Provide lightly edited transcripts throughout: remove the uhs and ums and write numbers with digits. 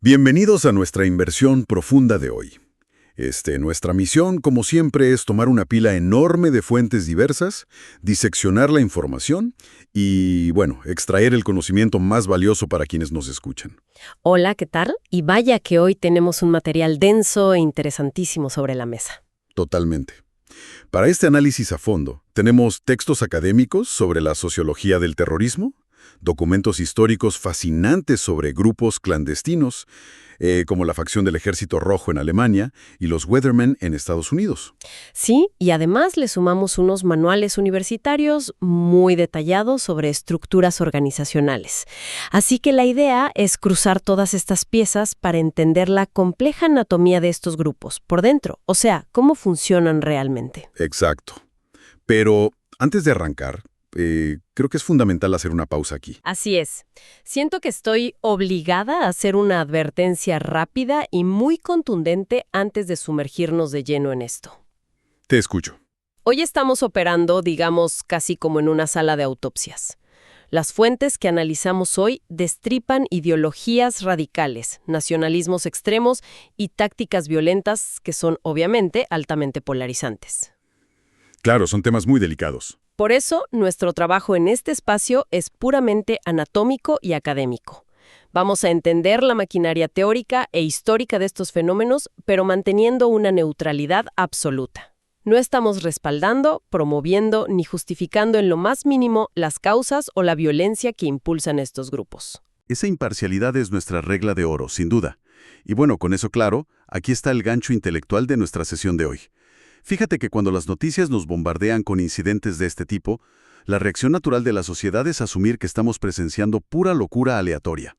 Bienvenidos a nuestra inversión profunda de hoy. Nuestra misión, como siempre, es tomar una pila enorme de fuentes diversas, diseccionar la información y, bueno, extraer el conocimiento más valioso para quienes nos escuchan. Hola, ¿qué tal? Y vaya que hoy tenemos un material denso e interesantísimo sobre la mesa. Totalmente. Para este análisis a fondo, tenemos textos académicos sobre la sociología del terrorismo, documentos históricos fascinantes sobre grupos clandestinos, como la facción del Ejército Rojo en Alemania y los Weathermen en Estados Unidos. Sí, y además le sumamos unos manuales universitarios muy detallados sobre estructuras organizacionales. Así que la idea es cruzar todas estas piezas para entender la compleja anatomía de estos grupos por dentro, o sea, cómo funcionan realmente. Exacto. Pero antes de arrancar, creo que es fundamental hacer una pausa aquí. Así es. Siento que estoy obligada a hacer una advertencia rápida y muy contundente antes de sumergirnos de lleno en esto. Te escucho. Hoy estamos operando, digamos, casi como en una sala de autopsias. Las fuentes que analizamos hoy destripan ideologías radicales, nacionalismos extremos y tácticas violentas que son, obviamente, altamente polarizantes. Claro, son temas muy delicados. Por eso, nuestro trabajo en este espacio es puramente anatómico y académico. Vamos a entender la maquinaria teórica e histórica de estos fenómenos, pero manteniendo una neutralidad absoluta. No estamos respaldando, promoviendo ni justificando en lo más mínimo las causas o la violencia que impulsan estos grupos. Esa imparcialidad es nuestra regla de oro, sin duda. Y bueno, con eso claro, aquí está el gancho intelectual de nuestra sesión de hoy. Fíjate que cuando las noticias nos bombardean con incidentes de este tipo, la reacción natural de la sociedad es asumir que estamos presenciando pura locura aleatoria.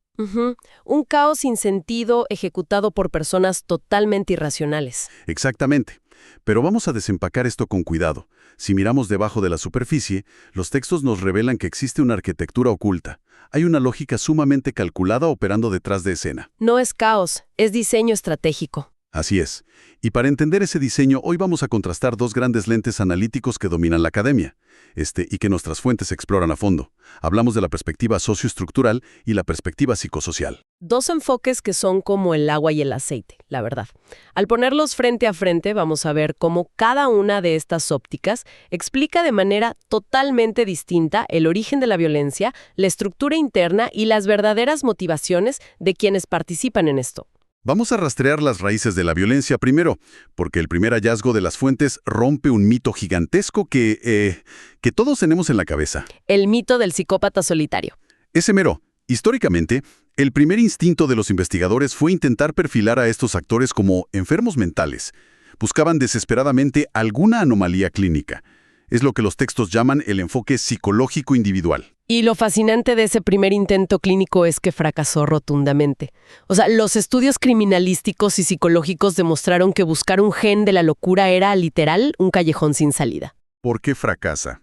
Un caos sin sentido ejecutado por personas totalmente irracionales. Exactamente. Pero vamos a desempacar esto con cuidado. Si miramos debajo de la superficie, los textos nos revelan que existe una arquitectura oculta. Hay una lógica sumamente calculada operando detrás de escena. No es caos, es diseño estratégico. Así es. Y para entender ese diseño, hoy vamos a contrastar dos grandes lentes analíticos que dominan la academia, y que nuestras fuentes exploran a fondo. Hablamos de la perspectiva socioestructural y la perspectiva psicosocial. Dos enfoques que son como el agua y el aceite, la verdad. Al ponerlos frente a frente, vamos a ver cómo cada una de estas ópticas explica de manera totalmente distinta el origen de la violencia, la estructura interna y las verdaderas motivaciones de quienes participan en esto. Vamos a rastrear las raíces de la violencia primero, porque el primer hallazgo de las fuentes rompe un mito gigantesco que todos tenemos en la cabeza. El mito del psicópata solitario. Ese mero. Históricamente, el primer instinto de los investigadores fue intentar perfilar a estos actores como enfermos mentales. Buscaban desesperadamente alguna anomalía clínica. Es lo que los textos llaman el enfoque psicológico individual. Y lo fascinante de ese primer intento clínico es que fracasó rotundamente. O sea, los estudios criminalísticos y psicológicos demostraron que buscar un gen de la locura era, literal, un callejón sin salida. ¿Por qué fracasa?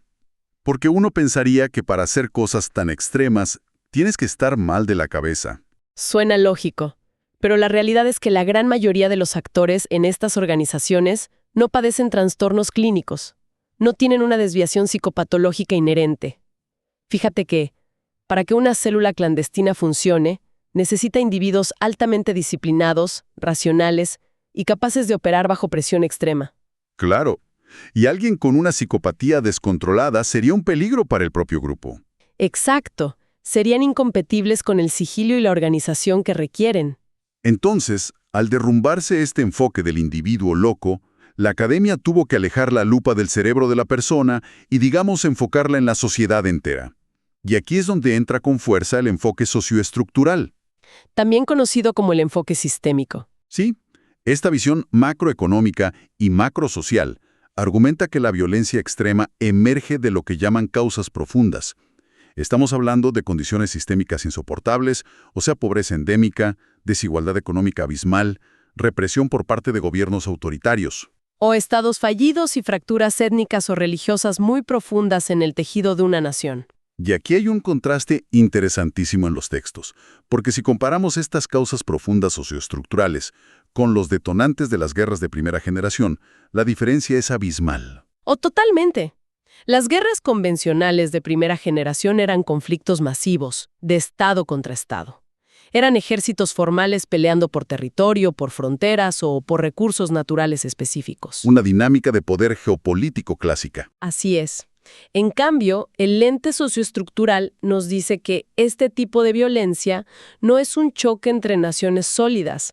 Porque uno pensaría que para hacer cosas tan extremas, tienes que estar mal de la cabeza. Suena lógico, pero la realidad es que la gran mayoría de los actores en estas organizaciones no padecen trastornos clínicos, no tienen una desviación psicopatológica inherente. Fíjate que, para que una célula clandestina funcione, necesita individuos altamente disciplinados, racionales y capaces de operar bajo presión extrema. Claro. Y alguien con una psicopatía descontrolada sería un peligro para el propio grupo. Exacto. Serían incompatibles con el sigilo y la organización que requieren. Entonces, al derrumbarse este enfoque del individuo loco, la academia tuvo que alejar la lupa del cerebro de la persona y, digamos, enfocarla en la sociedad entera. Y aquí es donde entra con fuerza el enfoque socioestructural. También conocido como el enfoque sistémico. Sí, esta visión macroeconómica y macrosocial argumenta que la violencia extrema emerge de lo que llaman causas profundas. Estamos hablando de condiciones sistémicas insoportables, o sea, pobreza endémica, desigualdad económica abismal, represión por parte de gobiernos autoritarios. O estados fallidos y fracturas étnicas o religiosas muy profundas en el tejido de una nación. Y aquí hay un contraste interesantísimo en los textos, porque si comparamos estas causas profundas socioestructurales con los detonantes de las guerras de primera generación, la diferencia es abismal. O totalmente. Las guerras convencionales de primera generación eran conflictos masivos, de Estado contra Estado. Eran ejércitos formales peleando por territorio, por fronteras o por recursos naturales específicos. Una dinámica de poder geopolítico clásica. Así es. En cambio, el lente socioestructural nos dice que este tipo de violencia no es un choque entre naciones sólidas,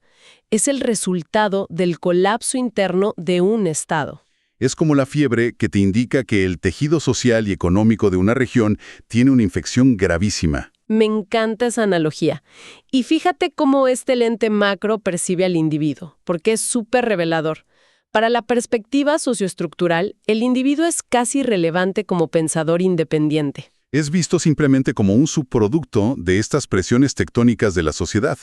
es el resultado del colapso interno de un Estado. Es como la fiebre que te indica que el tejido social y económico de una región tiene una infección gravísima. Me encanta esa analogía. Y fíjate cómo este lente macro percibe al individuo, porque es súper revelador. Para la perspectiva socioestructural, el individuo es casi irrelevante como pensador independiente. Es visto simplemente como un subproducto de estas presiones tectónicas de la sociedad.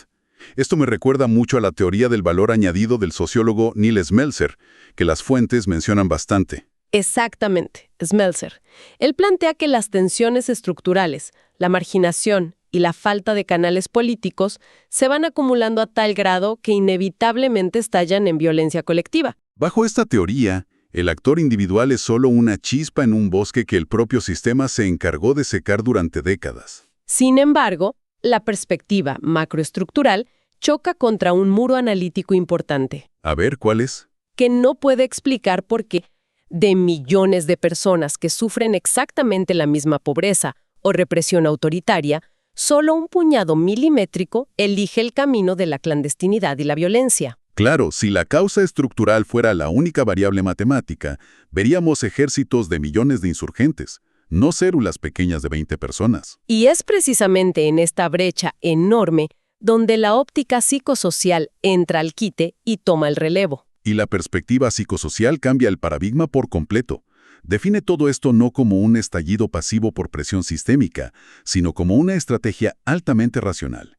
Esto me recuerda mucho a la teoría del valor añadido del sociólogo Neil Smeltzer, que las fuentes mencionan bastante. Exactamente, Smeltzer. Él plantea que las tensiones estructurales, la marginación y la falta de canales políticos se van acumulando a tal grado que inevitablemente estallan en violencia colectiva. Bajo esta teoría, el actor individual es solo una chispa en un bosque que el propio sistema se encargó de secar durante décadas. Sin embargo, la perspectiva macroestructural choca contra un muro analítico importante, A ver, ¿cuál es? que no puede explicar por qué de millones de personas que sufren exactamente la misma pobreza o represión autoritaria, solo un puñado milimétrico elige el camino de la clandestinidad y la violencia. Claro, si la causa estructural fuera la única variable matemática, veríamos ejércitos de millones de insurgentes, no células pequeñas de 20 personas. Y es precisamente en esta brecha enorme donde la óptica psicosocial entra al quite y toma el relevo. Y la perspectiva psicosocial cambia el paradigma por completo. Define todo esto no como un estallido pasivo por presión sistémica, sino como una estrategia altamente racional.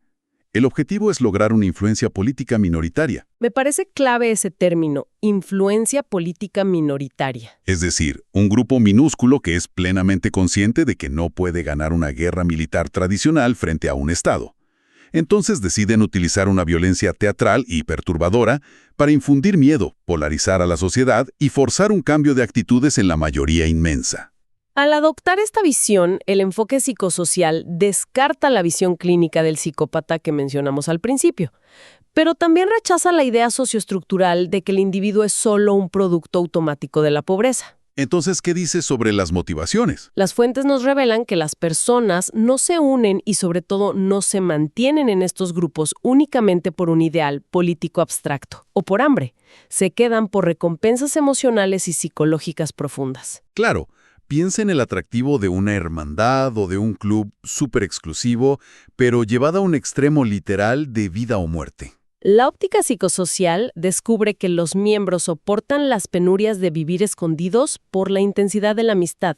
El objetivo es lograr una influencia política minoritaria. Me parece clave ese término, influencia política minoritaria. Es decir, un grupo minúsculo que es plenamente consciente de que no puede ganar una guerra militar tradicional frente a un Estado. Entonces deciden utilizar una violencia teatral y perturbadora para infundir miedo, polarizar a la sociedad y forzar un cambio de actitudes en la mayoría inmensa. Al adoptar esta visión, el enfoque psicosocial descarta la visión clínica del psicópata que mencionamos al principio, pero también rechaza la idea socioestructural de que el individuo es solo un producto automático de la pobreza. Entonces, ¿qué dice sobre las motivaciones? Las fuentes nos revelan que las personas no se unen y sobre todo no se mantienen en estos grupos únicamente por un ideal político abstracto o por hambre. Se quedan por recompensas emocionales y psicológicas profundas. Claro, piensa en el atractivo de una hermandad o de un club súper exclusivo, pero llevada a un extremo literal de vida o muerte. La óptica psicosocial descubre que los miembros soportan las penurias de vivir escondidos por la intensidad de la amistad.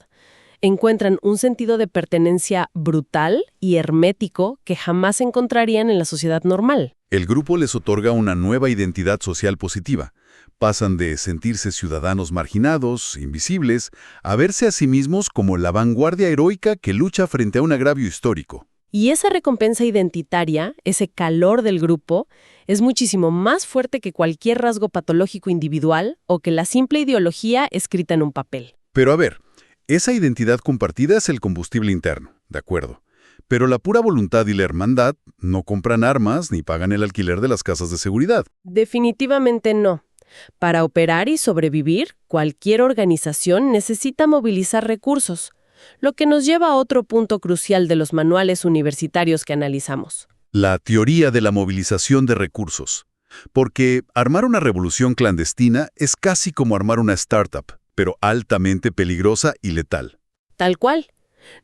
Encuentran un sentido de pertenencia brutal y hermético que jamás encontrarían en la sociedad normal. El grupo les otorga una nueva identidad social positiva. Pasan de sentirse ciudadanos marginados, invisibles, a verse a sí mismos como la vanguardia heroica que lucha frente a un agravio histórico. Y esa recompensa identitaria, ese calor del grupo, es muchísimo más fuerte que cualquier rasgo patológico individual o que la simple ideología escrita en un papel. Pero a ver, esa identidad compartida es el combustible interno, de acuerdo. Pero la pura voluntad y la hermandad no compran armas ni pagan el alquiler de las casas de seguridad. Definitivamente no. Para operar y sobrevivir, cualquier organización necesita movilizar recursos, lo que nos lleva a otro punto crucial de los manuales universitarios que analizamos. La teoría de la movilización de recursos. Porque armar una revolución clandestina es casi como armar una startup, pero altamente peligrosa y letal. Tal cual.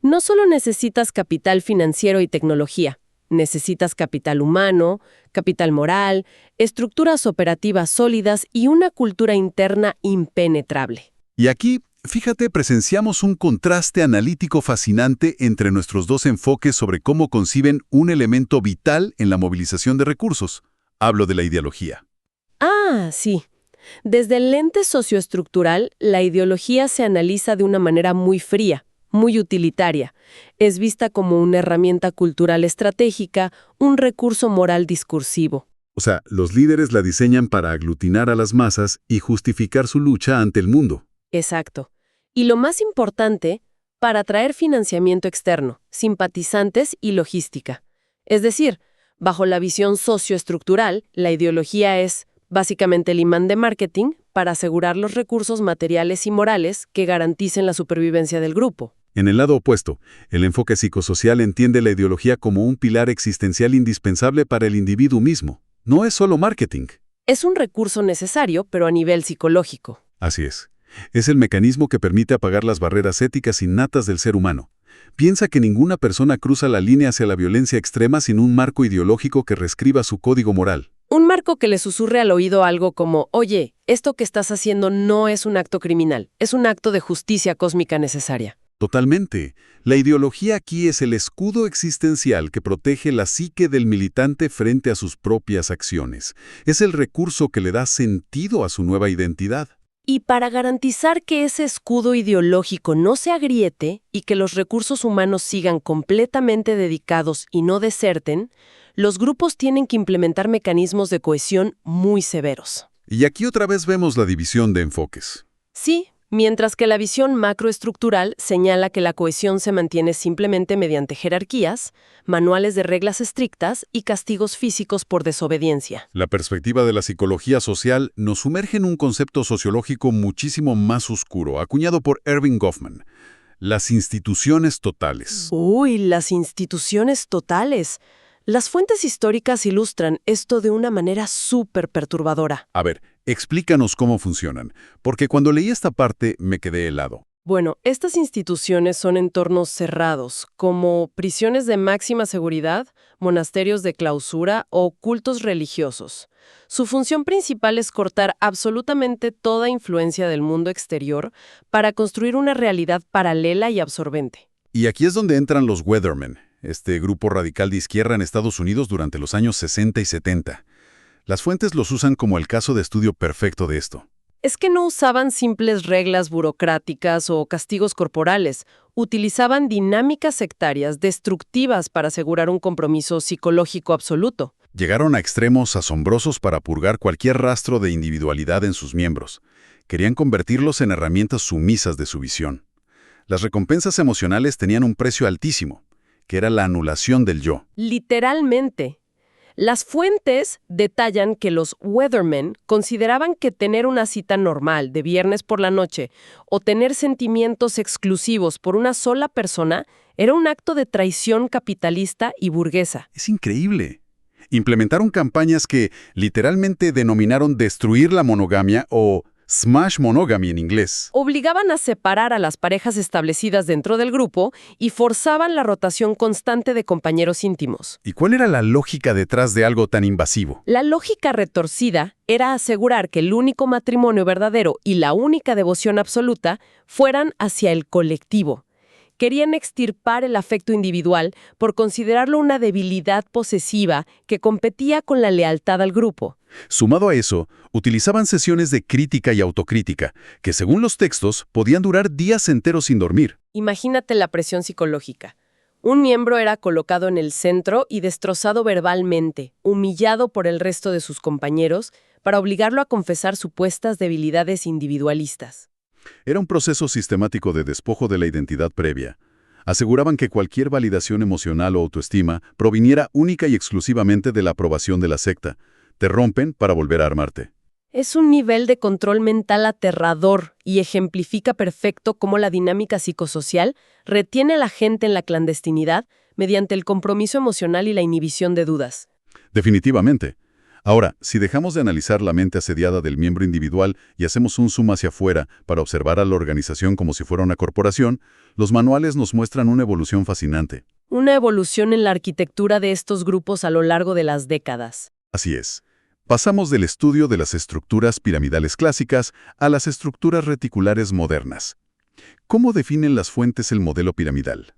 No solo necesitas capital financiero y tecnología, necesitas capital humano, capital moral, estructuras operativas sólidas y una cultura interna impenetrable. Y aquí, fíjate, presenciamos un contraste analítico fascinante entre nuestros dos enfoques sobre cómo conciben un elemento vital en la movilización de recursos. Hablo de la ideología. Ah, sí. Desde el lente socioestructural, la ideología se analiza de una manera muy fría, muy utilitaria. Es vista como una herramienta cultural estratégica, un recurso moral discursivo. O sea, los líderes la diseñan para aglutinar a las masas y justificar su lucha ante el mundo. Exacto. Y lo más importante, para atraer financiamiento externo, simpatizantes y logística. Es decir, Bajo la visión socioestructural, la ideología es básicamente el imán de marketing para asegurar los recursos materiales y morales que garanticen la supervivencia del grupo. En el lado opuesto, el enfoque psicosocial entiende la ideología como un pilar existencial indispensable para el individuo mismo. No es solo marketing. Es un recurso necesario, pero a nivel psicológico. Así es. Es el mecanismo que permite apagar las barreras éticas innatas del ser humano. Piensa que ninguna persona cruza la línea hacia la violencia extrema sin un marco ideológico que reescriba su código moral. Un marco que le susurre al oído algo como, oye, esto que estás haciendo no es un acto criminal, es un acto de justicia cósmica necesaria. Totalmente. La ideología aquí es el escudo existencial que protege la psique del militante frente a sus propias acciones. Es el recurso que le da sentido a su nueva identidad. Y para garantizar que ese escudo ideológico no se agriete y que los recursos humanos sigan completamente dedicados y no deserten, los grupos tienen que implementar mecanismos de cohesión muy severos. Y aquí otra vez vemos la división de enfoques. Sí, mientras que la visión macroestructural señala que la cohesión se mantiene simplemente mediante jerarquías, manuales de reglas estrictas y castigos físicos por desobediencia. La perspectiva de la psicología social nos sumerge en un concepto sociológico muchísimo más oscuro, acuñado por Erving Goffman: las instituciones totales. Uy, las instituciones totales. Las fuentes históricas ilustran esto de una manera súper perturbadora. A ver, explícanos cómo funcionan, porque cuando leí esta parte me quedé helado. Bueno, estas instituciones son entornos cerrados, como prisiones de máxima seguridad, monasterios de clausura o cultos religiosos. Su función principal es cortar absolutamente toda influencia del mundo exterior para construir una realidad paralela y absorbente. Y aquí es donde entran los Weathermen, este grupo radical de izquierda en Estados Unidos durante los años 60 y 70. Las fuentes los usan como el caso de estudio perfecto de esto. Es que no usaban simples reglas burocráticas o castigos corporales, utilizaban dinámicas sectarias destructivas para asegurar un compromiso psicológico absoluto. Llegaron a extremos asombrosos para purgar cualquier rastro de individualidad en sus miembros. Querían convertirlos en herramientas sumisas de su visión. Las recompensas emocionales tenían un precio altísimo, que era la anulación del yo. Literalmente. Las fuentes detallan que los Weathermen consideraban que tener una cita normal de viernes por la noche o tener sentimientos exclusivos por una sola persona era un acto de traición capitalista y burguesa. Es increíble. Implementaron campañas que literalmente denominaron destruir la monogamia o smash monogamy en inglés. Obligaban a separar a las parejas establecidas dentro del grupo y forzaban la rotación constante de compañeros íntimos. ¿Y cuál era la lógica detrás de algo tan invasivo? La lógica retorcida era asegurar que el único matrimonio verdadero y la única devoción absoluta fueran hacia el colectivo. Querían extirpar el afecto individual por considerarlo una debilidad posesiva que competía con la lealtad al grupo. Sumado a eso, utilizaban sesiones de crítica y autocrítica, que según los textos podían durar días enteros sin dormir. Imagínate la presión psicológica. Un miembro era colocado en el centro y destrozado verbalmente, humillado por el resto de sus compañeros, para obligarlo a confesar supuestas debilidades individualistas. Era un proceso sistemático de despojo de la identidad previa. Aseguraban que cualquier validación emocional o autoestima proviniera única y exclusivamente de la aprobación de la secta. Te rompen para volver a armarte. Es un nivel de control mental aterrador y ejemplifica perfecto cómo la dinámica psicosocial retiene a la gente en la clandestinidad mediante el compromiso emocional y la inhibición de dudas. Definitivamente. Ahora, si dejamos de analizar la mente asediada del miembro individual y hacemos un zoom hacia afuera para observar a la organización como si fuera una corporación, los manuales nos muestran una evolución fascinante. Una evolución en la arquitectura de estos grupos a lo largo de las décadas. Así es. Pasamos del estudio de las estructuras piramidales clásicas a las estructuras reticulares modernas. ¿Cómo definen las fuentes el modelo piramidal?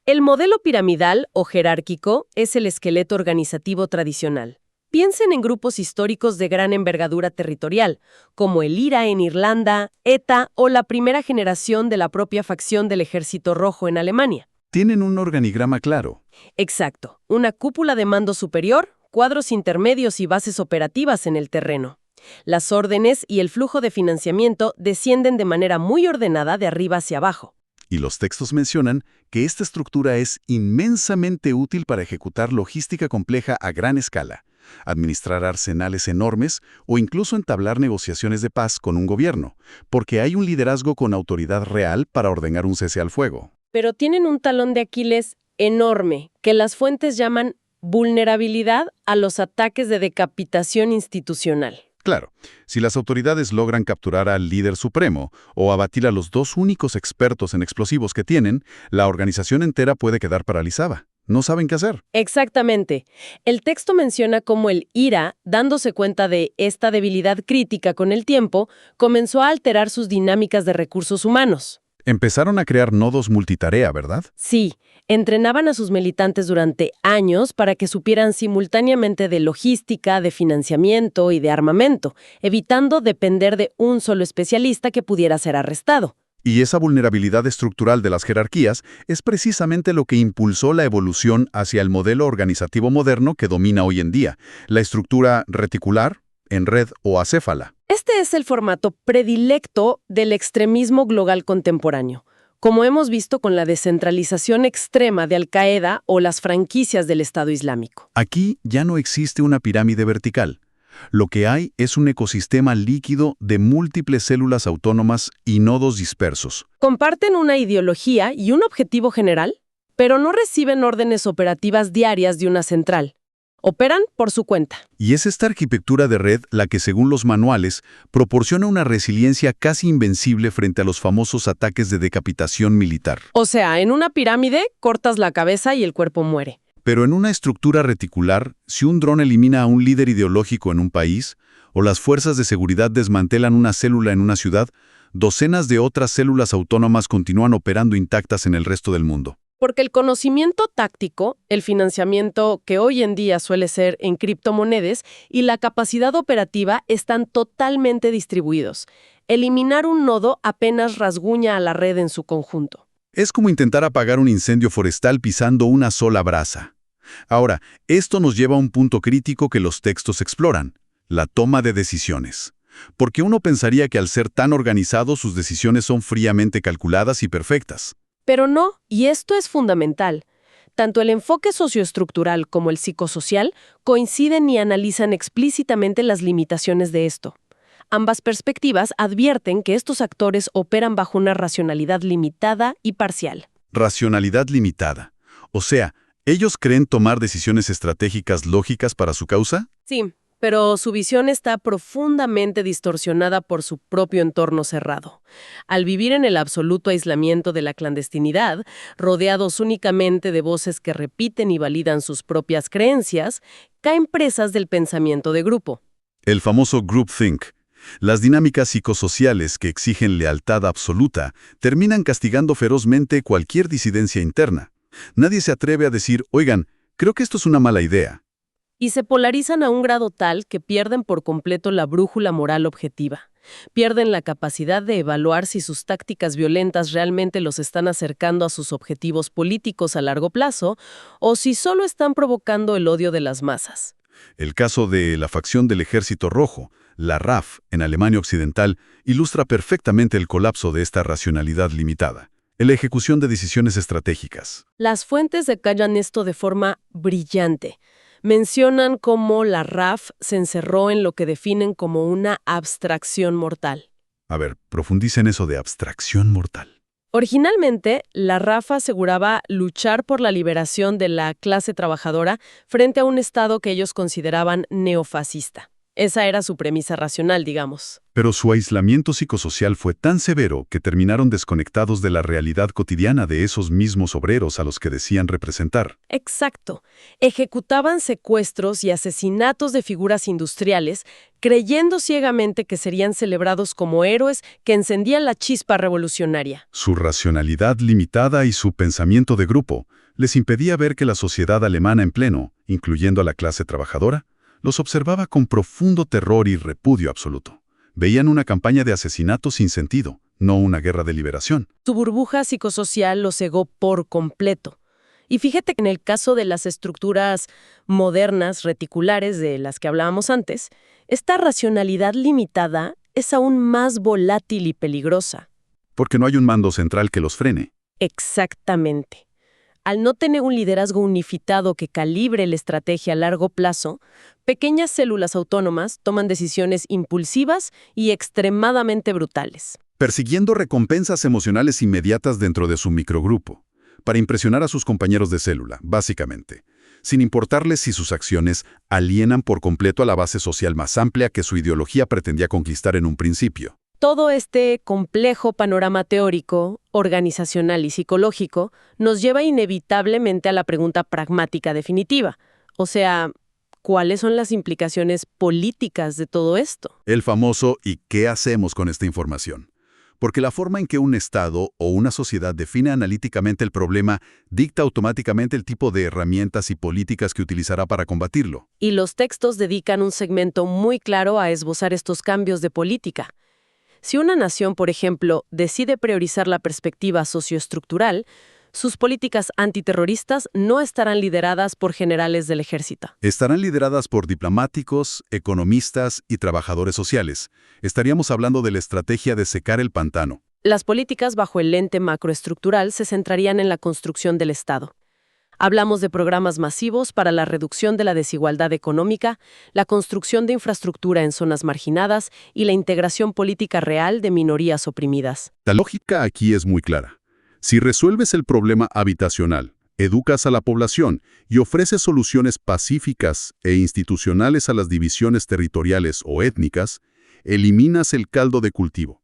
El modelo piramidal o jerárquico es el esqueleto organizativo tradicional. Piensen en grupos históricos de gran envergadura territorial, como el IRA en Irlanda, ETA o la primera generación de la propia facción del Ejército Rojo en Alemania. Tienen un organigrama claro. Exacto, una cúpula de mando superior, cuadros intermedios y bases operativas en el terreno. Las órdenes y el flujo de financiamiento descienden de manera muy ordenada de arriba hacia abajo. Y los textos mencionan que esta estructura es inmensamente útil para ejecutar logística compleja a gran escala, administrar arsenales enormes o incluso entablar negociaciones de paz con un gobierno, porque hay un liderazgo con autoridad real para ordenar un cese al fuego. Pero tienen un talón de Aquiles enorme, que las fuentes llaman vulnerabilidad a los ataques de decapitación institucional. Claro, si las autoridades logran capturar al líder supremo o abatir a los dos únicos expertos en explosivos que tienen, la organización entera puede quedar paralizada. No saben qué hacer. Exactamente. El texto menciona cómo el IRA, dándose cuenta de esta debilidad crítica con el tiempo, comenzó a alterar sus dinámicas de recursos humanos. Empezaron a crear nodos multitarea, ¿verdad? Sí, entrenaban a sus militantes durante años para que supieran simultáneamente de logística, de financiamiento y de armamento, evitando depender de un solo especialista que pudiera ser arrestado. Y esa vulnerabilidad estructural de las jerarquías es precisamente lo que impulsó la evolución hacia el modelo organizativo moderno que domina hoy en día, la estructura reticular, en red o acéfala. Este es el formato predilecto del extremismo global contemporáneo, como hemos visto con la descentralización extrema de Al-Qaeda o las franquicias del Estado Islámico. Aquí ya no existe una pirámide vertical. Lo que hay es un ecosistema líquido de múltiples células autónomas y nodos dispersos. Comparten una ideología y un objetivo general, pero no reciben órdenes operativas diarias de una central. Operan por su cuenta. Y es esta arquitectura de red la que, según los manuales, proporciona una resiliencia casi invencible frente a los famosos ataques de decapitación militar. O sea, en una pirámide cortas la cabeza y el cuerpo muere. Pero en una estructura reticular, si un dron elimina a un líder ideológico en un país, o las fuerzas de seguridad desmantelan una célula en una ciudad, docenas de otras células autónomas continúan operando intactas en el resto del mundo. Porque el conocimiento táctico, el financiamiento que hoy en día suele ser en criptomonedas y la capacidad operativa están totalmente distribuidos. Eliminar un nodo apenas rasguña a la red en su conjunto. Es como intentar apagar un incendio forestal pisando una sola brasa. Ahora, esto nos lleva a un punto crítico que los textos exploran, la toma de decisiones. Porque uno pensaría que al ser tan organizados sus decisiones son fríamente calculadas y perfectas. Pero no, y esto es fundamental. Tanto el enfoque socioestructural como el psicosocial coinciden y analizan explícitamente las limitaciones de esto. Ambas perspectivas advierten que estos actores operan bajo una racionalidad limitada y parcial. Racionalidad limitada. O sea, ¿ellos creen tomar decisiones estratégicas lógicas para su causa? Sí, pero su visión está profundamente distorsionada por su propio entorno cerrado. Al vivir en el absoluto aislamiento de la clandestinidad, rodeados únicamente de voces que repiten y validan sus propias creencias, caen presas del pensamiento de grupo. El famoso groupthink. Las dinámicas psicosociales que exigen lealtad absoluta terminan castigando ferozmente cualquier disidencia interna. Nadie se atreve a decir, oigan, creo que esto es una mala idea. Y se polarizan a un grado tal que pierden por completo la brújula moral objetiva. Pierden la capacidad de evaluar si sus tácticas violentas realmente los están acercando a sus objetivos políticos a largo plazo o si solo están provocando el odio de las masas. El caso de la facción del Ejército Rojo, la RAF, en Alemania Occidental, ilustra perfectamente el colapso de esta racionalidad limitada, en la ejecución de decisiones estratégicas. Las fuentes detallan esto de forma brillante. Mencionan cómo la RAF se encerró en lo que definen como una abstracción mortal. A ver, profundicen eso de abstracción mortal. Originalmente, la RAF aseguraba luchar por la liberación de la clase trabajadora frente a un Estado que ellos consideraban neofascista. Esa era su premisa racional, digamos. Pero su aislamiento psicosocial fue tan severo que terminaron desconectados de la realidad cotidiana de esos mismos obreros a los que decían representar. Exacto. Ejecutaban secuestros y asesinatos de figuras industriales, creyendo ciegamente que serían celebrados como héroes que encendían la chispa revolucionaria. Su racionalidad limitada y su pensamiento de grupo les impedía ver que la sociedad alemana en pleno, incluyendo a la clase trabajadora, los observaba con profundo terror y repudio absoluto. Veían una campaña de asesinato sin sentido, no una guerra de liberación. Su burbuja psicosocial los cegó por completo. Y fíjate que en el caso de las estructuras modernas, reticulares de las que hablábamos antes, esta racionalidad limitada es aún más volátil y peligrosa. Porque no hay un mando central que los frene. Exactamente. Al no tener un liderazgo unificado que calibre la estrategia a largo plazo, pequeñas células autónomas toman decisiones impulsivas y extremadamente brutales. Persiguiendo recompensas emocionales inmediatas dentro de su microgrupo, para impresionar a sus compañeros de célula, básicamente, sin importarles si sus acciones alienan por completo a la base social más amplia que su ideología pretendía conquistar en un principio. Todo este complejo panorama teórico, organizacional y psicológico nos lleva inevitablemente a la pregunta pragmática definitiva. O sea, ¿cuáles son las implicaciones políticas de todo esto? El famoso ¿y qué hacemos con esta información? Porque la forma en que un Estado o una sociedad define analíticamente el problema dicta automáticamente el tipo de herramientas y políticas que utilizará para combatirlo. Y los textos dedican un segmento muy claro a esbozar estos cambios de política. Si una nación, por ejemplo, decide priorizar la perspectiva socioestructural, sus políticas antiterroristas no estarán lideradas por generales del ejército. Estarán lideradas por diplomáticos, economistas y trabajadores sociales. Estaríamos hablando de la estrategia de secar el pantano. Las políticas bajo el lente macroestructural se centrarían en la construcción del Estado. Hablamos de programas masivos para la reducción de la desigualdad económica, la construcción de infraestructura en zonas marginadas y la integración política real de minorías oprimidas. La lógica aquí es muy clara. Si resuelves el problema habitacional, educas a la población y ofreces soluciones pacíficas e institucionales a las divisiones territoriales o étnicas, eliminas el caldo de cultivo.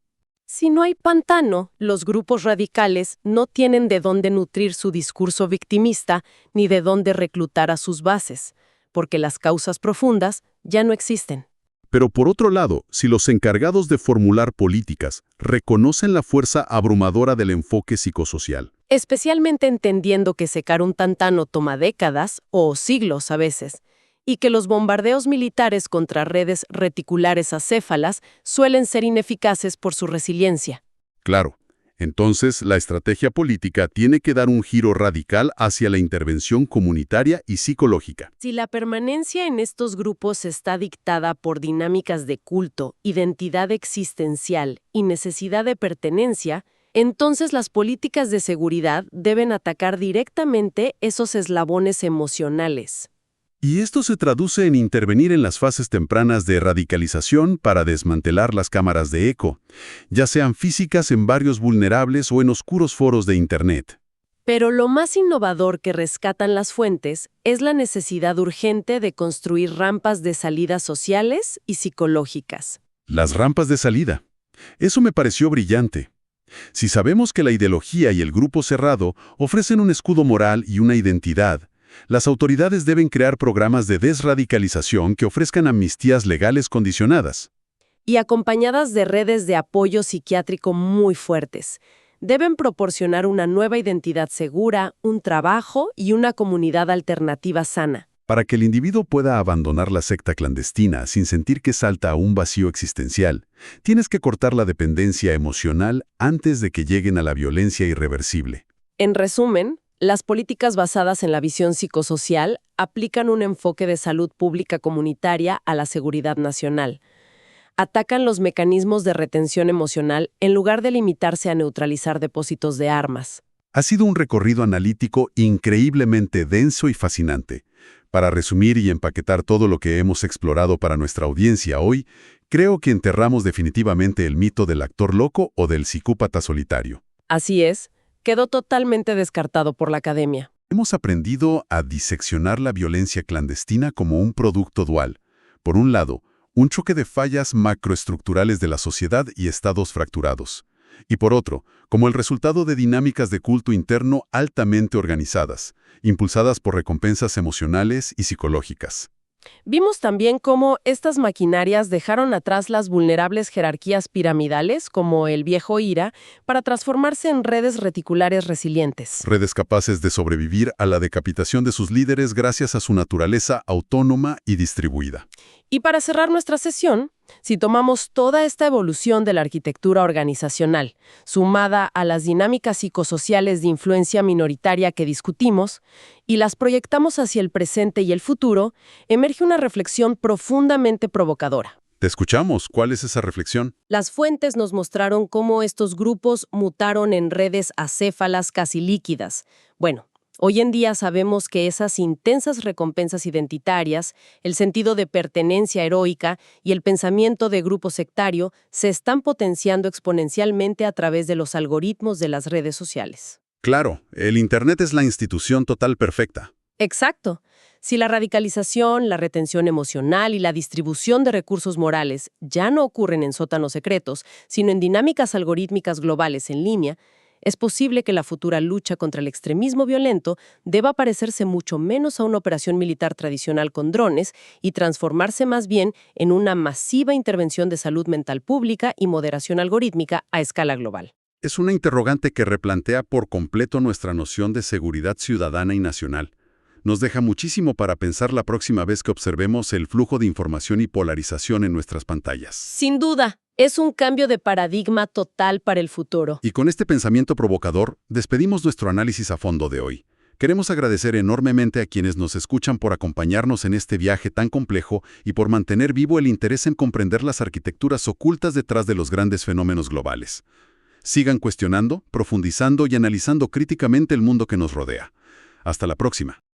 Si no hay pantano, los grupos radicales no tienen de dónde nutrir su discurso victimista ni de dónde reclutar a sus bases, porque las causas profundas ya no existen. Pero por otro lado, si los encargados de formular políticas reconocen la fuerza abrumadora del enfoque psicosocial, Especialmente entendiendo que secar un pantano toma décadas o siglos a veces, y que los bombardeos militares contra redes reticulares acéfalas suelen ser ineficaces por su resiliencia. claro, entonces la estrategia política tiene que dar un giro radical hacia la intervención comunitaria y psicológica. Si la permanencia en estos grupos está dictada por dinámicas de culto, identidad existencial y necesidad de pertenencia, entonces las políticas de seguridad deben atacar directamente esos eslabones emocionales. Y esto se traduce en intervenir en las fases tempranas de radicalización para desmantelar las cámaras de eco, ya sean físicas en barrios vulnerables o en oscuros foros de Internet. Pero lo más innovador que rescatan las fuentes es la necesidad urgente de construir rampas de salida sociales y psicológicas. Las rampas de salida. Eso me pareció brillante. Si sabemos que la ideología y el grupo cerrado ofrecen un escudo moral y una identidad, las autoridades deben crear programas de desradicalización que ofrezcan amnistías legales condicionadas. Y acompañadas de redes de apoyo psiquiátrico muy fuertes. Deben proporcionar una nueva identidad segura, un trabajo y una comunidad alternativa sana. Para que el individuo pueda abandonar la secta clandestina sin sentir que salta a un vacío existencial, tienes que cortar la dependencia emocional antes de que lleguen a la violencia irreversible. En resumen, las políticas basadas en la visión psicosocial aplican un enfoque de salud pública comunitaria a la seguridad nacional. Atacan los mecanismos de retención emocional en lugar de limitarse a neutralizar depósitos de armas. Ha sido un recorrido analítico increíblemente denso y fascinante. Para resumir y empaquetar todo lo que hemos explorado para nuestra audiencia hoy, creo que enterramos definitivamente el mito del actor loco o del psicópata solitario. Así es, quedó totalmente descartado por la academia. Hemos aprendido a diseccionar la violencia clandestina como un producto dual. Por un lado, un choque de fallas macroestructurales de la sociedad y estados fracturados. Y por otro, como el resultado de dinámicas de culto interno altamente organizadas, impulsadas por recompensas emocionales y psicológicas. Vimos también cómo estas maquinarias dejaron atrás las vulnerables jerarquías piramidales, como el viejo IRA, para transformarse en redes reticulares resilientes. Redes capaces de sobrevivir a la decapitación de sus líderes gracias a su naturaleza autónoma y distribuida. Y para cerrar nuestra sesión, si tomamos toda esta evolución de la arquitectura organizacional, sumada a las dinámicas psicosociales de influencia minoritaria que discutimos, y las proyectamos hacia el presente y el futuro, emerge una reflexión profundamente provocadora. Te escuchamos. ¿Cuál es esa reflexión? Las fuentes nos mostraron cómo estos grupos mutaron en redes acéfalas casi líquidas. Bueno, hoy en día sabemos que esas intensas recompensas identitarias, el sentido de pertenencia heroica y el pensamiento de grupo sectario se están potenciando exponencialmente a través de los algoritmos de las redes sociales. Claro, el Internet es la institución total perfecta. Exacto. Si la radicalización, la retención emocional y la distribución de recursos morales ya no ocurren en sótanos secretos, sino en dinámicas algorítmicas globales en línea, es posible que la futura lucha contra el extremismo violento deba parecerse mucho menos a una operación militar tradicional con drones y transformarse más bien en una masiva intervención de salud mental pública y moderación algorítmica a escala global. Es una interrogante que replantea por completo nuestra noción de seguridad ciudadana y nacional. Nos deja muchísimo para pensar la próxima vez que observemos el flujo de información y polarización en nuestras pantallas. Sin duda, es un cambio de paradigma total para el futuro. Y con este pensamiento provocador, despedimos nuestro análisis a fondo de hoy. Queremos agradecer enormemente a quienes nos escuchan por acompañarnos en este viaje tan complejo y por mantener vivo el interés en comprender las arquitecturas ocultas detrás de los grandes fenómenos globales. Sigan cuestionando, profundizando y analizando críticamente el mundo que nos rodea. Hasta la próxima.